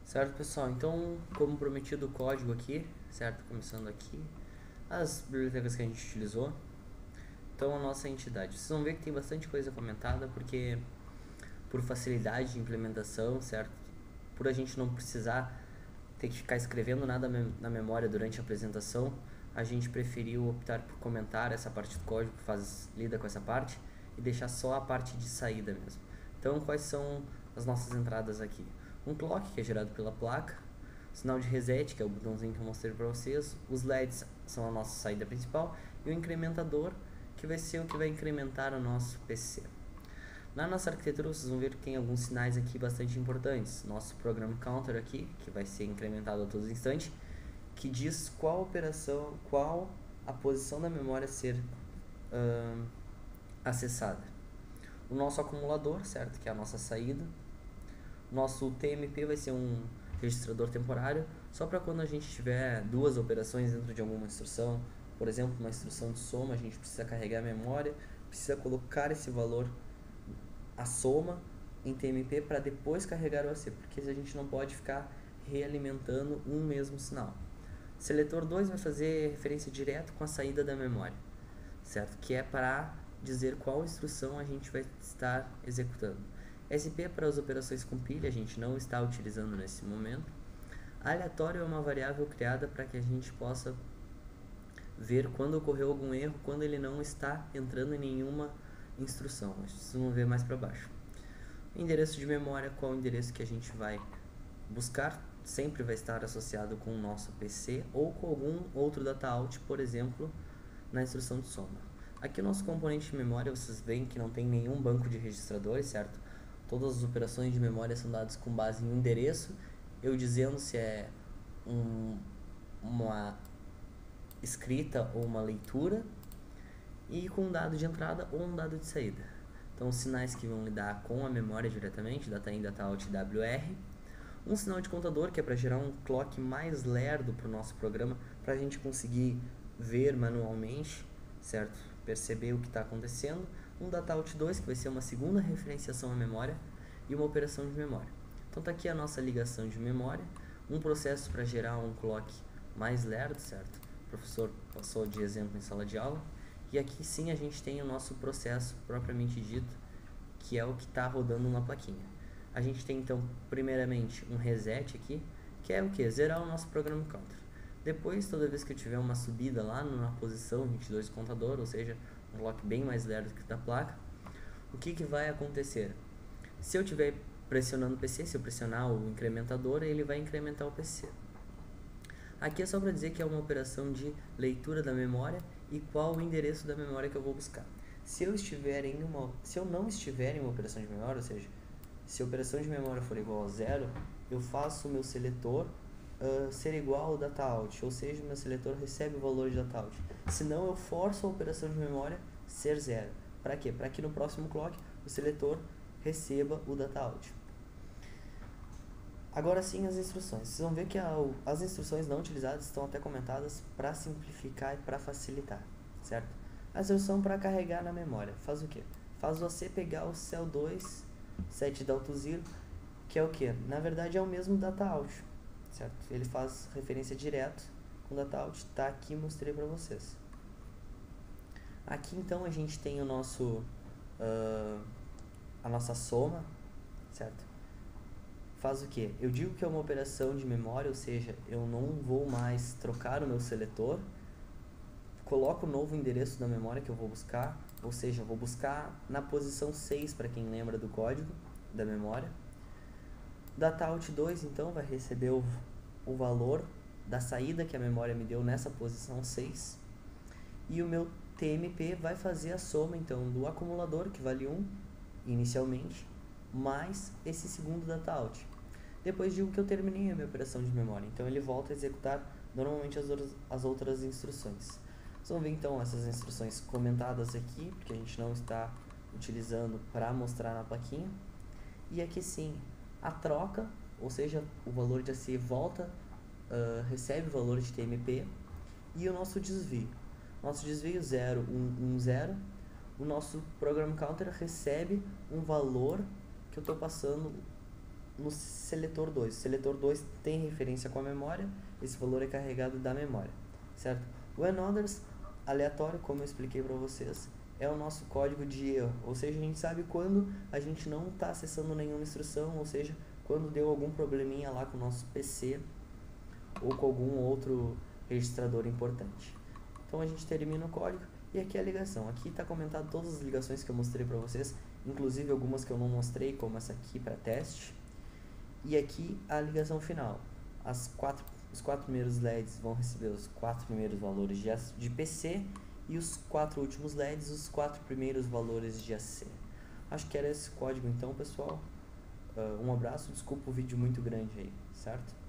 Certo, pessoal? Então, como prometido, o código aqui, certo? Começando aqui, as bibliotecas que a gente utilizou. Então, a nossa entidade. Vocês vão ver que tem bastante coisa comentada, porque por facilidade de implementação, certo? Por a gente não precisar ter que ficar escrevendo nada na memória durante a apresentação, a gente preferiu optar por comentar essa parte do código que lida com essa parte e deixar só a parte de saída mesmo. Então, quais são as nossas entradas aqui? Um clock, que é gerado pela placa, sinal de reset, que é o botãozinho que eu mostrei para vocês, os LEDs são a nossa saída principal, e o incrementador, que vai ser o que vai incrementar o nosso PC. Na nossa arquitetura, vocês vão ver que tem alguns sinais aqui bastante importantes. Nosso program counter aqui, que vai ser incrementado a todo instante, que diz qual operação, qual a posição da memória a ser acessada. O nosso acumulador, certo, que é a nossa saída. Nosso TMP vai ser um registrador temporário, só para quando a gente tiver duas operações dentro de alguma instrução. Por exemplo, uma instrução de soma, a gente precisa carregar a memória, precisa colocar esse valor, a soma, em TMP para depois carregar o AC, porque a gente não pode ficar realimentando um mesmo sinal. Seletor 2 vai fazer referência direto com a saída da memória, certo? Que é para dizer qual instrução a gente vai estar executando. SP para as operações com pilha, a gente não está utilizando nesse momento. Aleatório é uma variável criada para que a gente possa ver quando ocorreu algum erro, quando ele não está entrando em nenhuma instrução. Vocês vão ver mais para baixo. Endereço de memória, qual o endereço que a gente vai buscar, sempre vai estar associado com o nosso PC ou com algum outro data out, por exemplo, na instrução de soma. Aqui o nosso componente de memória, vocês veem que não tem nenhum banco de registradores, certo? Todas as operações de memória são dadas com base em um endereço, eu dizendo se é uma escrita ou uma leitura, e com um dado de entrada ou um dado de saída. Então, os sinais que vão lidar com a memória diretamente, data in, data out e WR. Um sinal de contador, que é para gerar um clock mais lerdo para o nosso programa, para a gente conseguir ver manualmente, certo? Perceber o que está acontecendo. Um dataout 2, que vai ser uma segunda referenciação à memória, e uma operação de memória. Então está aqui a nossa ligação de memória, um processo para gerar um clock mais lerdo, certo? O professor passou de exemplo em sala de aula. E aqui sim a gente tem o nosso processo propriamente dito, que é o que está rodando na plaquinha. A gente tem então, primeiramente, um reset aqui, que é o que? Zerar o nosso program counter. Depois, toda vez que eu tiver uma subida lá na posição 22 do contador, ou seja, um clock bem mais lerdo que o da placa, o que vai acontecer? Se eu estiver pressionando o PC, se eu pressionar o incrementador, ele vai incrementar o PC. Aqui é só para dizer que é uma operação de leitura da memória e qual o endereço da memória que eu vou buscar. Se eu não estiver em uma operação de memória, ou seja, se a operação de memória for igual a zero, eu faço o meu seletor ser igual ao dataout, ou seja, o meu seletor recebe o valor de dataout. Senão eu forço a operação de memória ser zero. Para quê? Para que no próximo clock o seletor receba o dataout. Agora sim as instruções. Vocês vão ver que as instruções não utilizadas estão até comentadas para simplificar e para facilitar, certo? A instrução para carregar na memória faz o quê? Faz você pegar o cell 2, set da AutoZero, que é o quê? Na verdade é o mesmo dataout, certo? Ele faz referência direto com dataout, tá aqui, mostrei para vocês. Aqui então a gente tem o nosso a nossa soma, certo? Faz o que? Eu digo que é uma operação de memória, ou seja, eu não vou mais trocar o meu seletor, coloco o novo endereço da memória que eu vou buscar, ou seja, eu vou buscar na posição 6, para quem lembra do código da memória. Dataout 2, então, vai receber o valor da saída que a memória me deu nessa posição 6, e o meu TMP vai fazer a soma, então, do acumulador, que vale 1 inicialmente, mais esse segundo dataout. Depois digo que eu terminei a minha operação de memória, então ele volta a executar normalmente as outras instruções. Vocês vão ver então essas instruções comentadas aqui, porque a gente não está utilizando para mostrar na plaquinha. E aqui sim, a troca, ou seja, o valor de AC volta, recebe o valor de TMP, e o nosso desvio. Nosso desvio 0, 1, 1, 0, o nosso program counter recebe um valor que eu estou passando no seletor 2. O seletor 2 tem referência com a memória, esse valor é carregado da memória, certo? O ANOTHERS, aleatório, como eu expliquei para vocês, é o nosso código de erro, ou seja, a gente sabe quando a gente não está acessando nenhuma instrução, ou seja, quando deu algum probleminha lá com o nosso PC ou com algum outro registrador importante. Então a gente termina o código e aqui é a ligação. Aqui está comentado todas as ligações que eu mostrei para vocês, inclusive algumas que eu não mostrei, como essa aqui para teste. E aqui a ligação final. Os 4 primeiros LEDs vão receber os 4 primeiros valores de PC e os 4 últimos LEDs, os 4 primeiros valores de AC. Acho que era esse código então, pessoal. Um abraço, desculpa o vídeo muito grande aí, certo?